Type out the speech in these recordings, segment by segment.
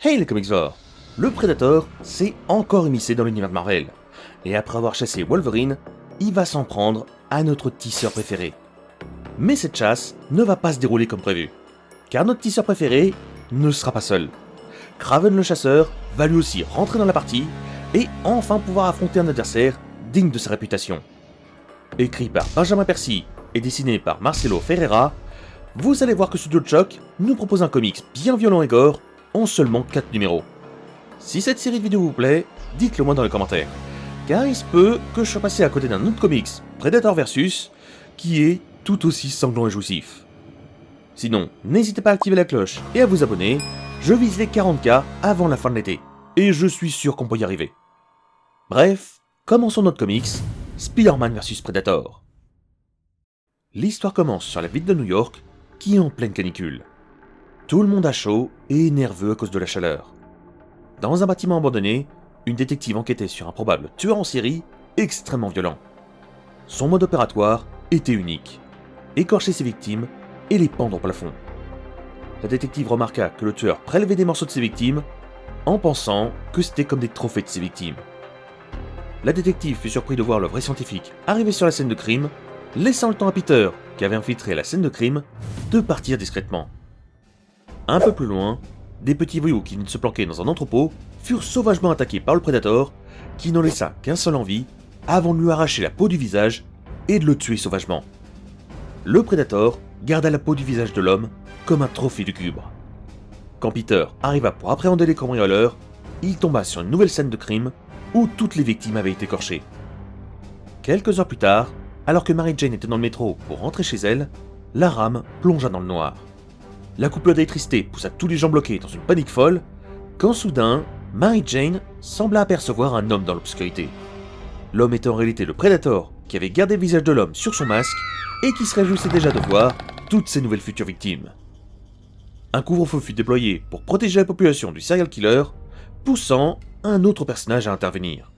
Hey les comicsvores! Le Predator s'est encore immiscé dans l'univers de Marvel, et après avoir chassé Wolverine, il va s'en prendre à notre tisseur préféré. Mais cette chasse ne va pas se dérouler comme prévu, car notre tisseur préféré ne sera pas seul. Kraven le chasseur va lui aussi rentrer dans la partie, et enfin pouvoir affronter un adversaire digne de sa réputation. Écrit par Benjamin Percy et dessiné par Marcelo Ferreira, vous allez voir que Studio Shock nous propose un comics bien violent et gore en seulement 4 numéros. Si cette série de vidéos vous plaît, dites-le moi dans les commentaires, car il se peut que je sois passé à côté d'un autre comics, Predator Versus, qui est tout aussi sanglant et jouissif. Sinon, n'hésitez pas à activer la cloche et à vous abonner, je vise les 40K avant la fin de l'été, et je suis sûr qu'on peut y arriver. Bref, commençons notre comics, Spider-Man vs Predator. L'histoire commence sur la ville de New York, qui est en pleine canicule. Tout le monde a chaud et est nerveux à cause de la chaleur. Dans un bâtiment abandonné, une détective enquêtait sur un probable tueur en série extrêmement violent. Son mode opératoire était unique, écorcher ses victimes et les pendre au plafond. La détective remarqua que le tueur prélevait des morceaux de ses victimes en pensant que c'était comme des trophées de ses victimes. La détective fut surprise de voir le vrai scientifique arriver sur la scène de crime, laissant le temps à Peter, qui avait infiltré la scène de crime, de partir discrètement. Un peu plus loin, des petits voyous qui venaient de se planquer dans un entrepôt furent sauvagement attaqués par le Predator, qui n'en laissa qu'un seul en vie avant de lui arracher la peau du visage et de le tuer sauvagement. Le Predator garda la peau du visage de l'homme comme un trophée du cubre. Quand Peter arriva pour appréhender les cambrioleurs, il tomba sur une nouvelle scène de crime où toutes les victimes avaient été écorchées. Quelques heures plus tard, alors que Mary Jane était dans le métro pour rentrer chez elle, la rame plongea dans le noir. La couple d'électricité poussa tous les gens bloqués dans une panique folle, quand soudain, Mary Jane sembla apercevoir un homme dans l'obscurité. L'homme était en réalité le Predator, qui avait gardé le visage de l'homme sur son masque et qui se réjouissait déjà de voir toutes ses nouvelles futures victimes. Un couvre-feu fut déployé pour protéger la population du serial killer, poussant un autre personnage à intervenir.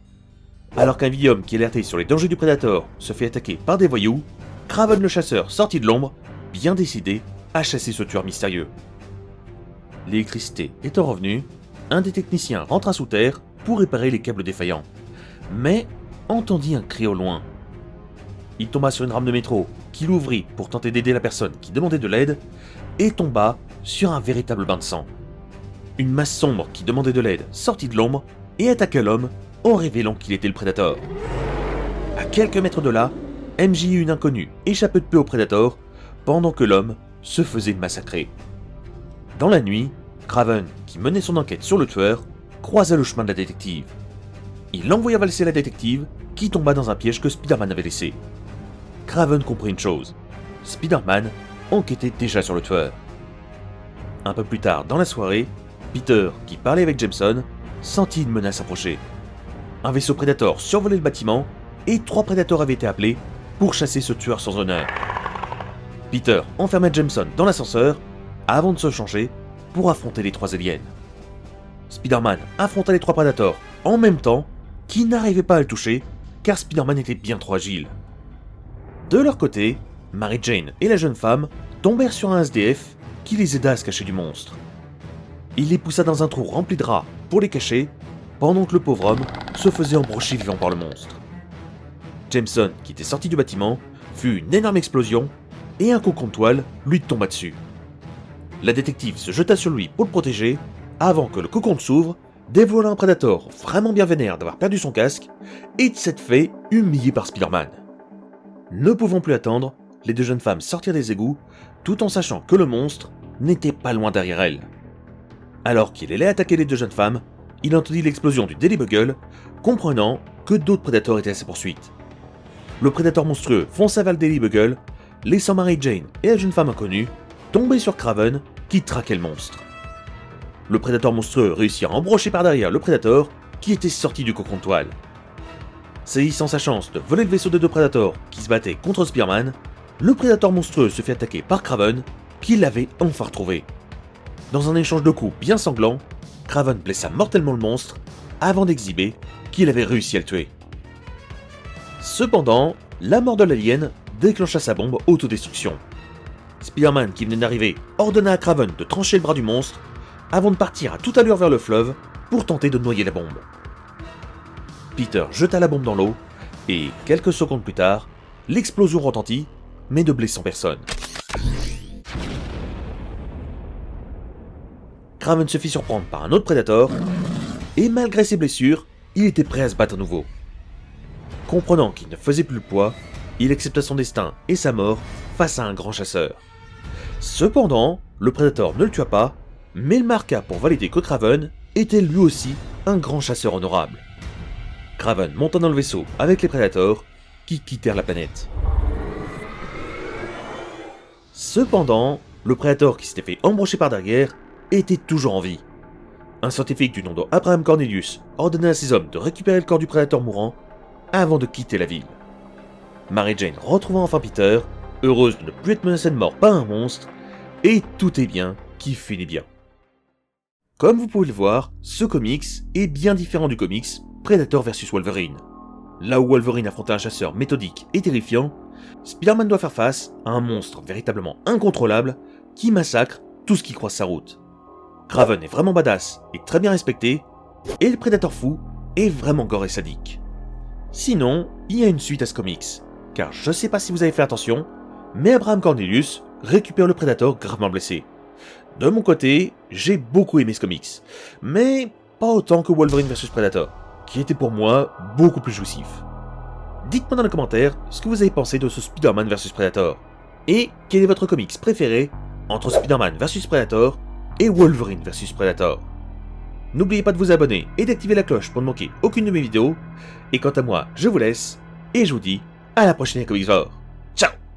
Alors qu'un vieil homme qui alertait sur les dangers du Predator se fait attaquer par des voyous, Kraven le chasseur sortit de l'ombre, bien décidé à chasser ce tueur mystérieux. L'électricité étant revenue, un des techniciens rentra sous terre pour réparer les câbles défaillants, mais entendit un cri au loin. Il tomba sur une rame de métro, qu'il ouvrit pour tenter d'aider la personne qui demandait de l'aide, et tomba sur un véritable bain de sang. Une masse sombre qui demandait de l'aide sortit de l'ombre et attaqua l'homme en révélant qu'il était le Predator. À quelques mètres de là, MJ et une inconnue échappent de peu au Predator pendant que l'homme se faisait massacrer. Dans la nuit, Kraven, qui menait son enquête sur le tueur, croisa le chemin de la détective. Il envoya valser la détective, qui tomba dans un piège que Spider-Man avait laissé. Kraven comprit une chose, Spider-Man enquêtait déjà sur le tueur. Un peu plus tard dans la soirée, Peter, qui parlait avec Jameson, sentit une menace approcher. Un vaisseau Predator survolait le bâtiment, et 3 Predators avaient été appelés pour chasser ce tueur sans honneur. Peter enferma Jameson dans l'ascenseur avant de se changer pour affronter les 3 aliens. Spider-Man affronta les 3 Predators en même temps, qui n'arrivaient pas à le toucher car Spider-Man était bien trop agile. De leur côté, Mary Jane et la jeune femme tombèrent sur un SDF qui les aida à se cacher du monstre. Il les poussa dans un trou rempli de rats pour les cacher, pendant que le pauvre homme se faisait embrocher vivant par le monstre. Jameson, qui était sorti du bâtiment, fut une énorme explosion et un cocon de toile lui tomba dessus. La détective se jeta sur lui pour le protéger, avant que le cocon s'ouvre, dévoilant un Predator vraiment bien vénère d'avoir perdu son casque, et de cette fait humilié par Spider-Man. Ne pouvant plus attendre, les 2 jeunes femmes sortirent des égouts, tout en sachant que le monstre n'était pas loin derrière elles. Alors qu'il allait attaquer les 2 jeunes femmes, il entendit l'explosion du Daily Bugle, comprenant que d'autres Predators étaient à sa poursuite. Le Predator monstrueux fonça vers le Daily Bugle, laissant Mary Jane et la jeune femme inconnue tomber sur Kraven qui traquait le monstre. Le Predator monstrueux réussit à embrocher par derrière le Predator qui était sorti du cocon de toile. Saisissant sa chance de voler le vaisseau des 2 Predators qui se battaient contre Spearman, le Predator monstrueux se fait attaquer par Kraven qui l'avait enfin retrouvé. Dans un échange de coups bien sanglant, Kraven blessa mortellement le monstre avant d'exhiber qu'il avait réussi à le tuer. Cependant, la mort de l'alien déclencha sa bombe autodestruction. Spider-Man, qui venait d'arriver, ordonna à Kraven de trancher le bras du monstre, avant de partir à toute allure vers le fleuve pour tenter de noyer la bombe. Peter jeta la bombe dans l'eau, et quelques secondes plus tard, l'explosion retentit, mais ne blessant personne. Kraven se fit surprendre par un autre Predator, et malgré ses blessures, il était prêt à se battre à nouveau. Comprenant qu'il ne faisait plus le poids, il accepta son destin et sa mort face à un grand chasseur. Cependant, le Predator ne le tua pas, mais le marqua pour valider que Kraven était lui aussi un grand chasseur honorable. Kraven monta dans le vaisseau avec les Predators, qui quittèrent la planète. Cependant, le Predator qui s'était fait embrocher par derrière était toujours en vie. Un scientifique du nom d'Abraham Cornelius ordonna à ses hommes de récupérer le corps du Predator mourant avant de quitter la ville. Mary Jane retrouva enfin Peter, heureuse de ne plus être menacée de mort par un monstre, et tout est bien qui finit bien. Comme vous pouvez le voir, ce comics est bien différent du comics Predator vs Wolverine. Là où Wolverine affrontait un chasseur méthodique et terrifiant, Spider-Man doit faire face à un monstre véritablement incontrôlable qui massacre tout ce qui croise sa route. Kraven est vraiment badass et très bien respecté, et le Predator fou est vraiment gore et sadique. Sinon, il y a une suite à ce comics, car je sais pas si vous avez fait attention, mais Abraham Cornelius récupère le Predator gravement blessé. De mon côté, j'ai beaucoup aimé ce comics, mais pas autant que Wolverine vs Predator, qui était pour moi beaucoup plus jouissif. Dites-moi dans les commentaires ce que vous avez pensé de ce Spider-Man vs Predator, et quel est votre comics préféré entre Spider-Man vs Predator et Wolverine vs Predator. N'oubliez pas de vous abonner et d'activer la cloche pour ne manquer aucune de mes vidéos, et quant à moi, je vous laisse, et je vous dis à la prochaine Comicsvore. Ciao!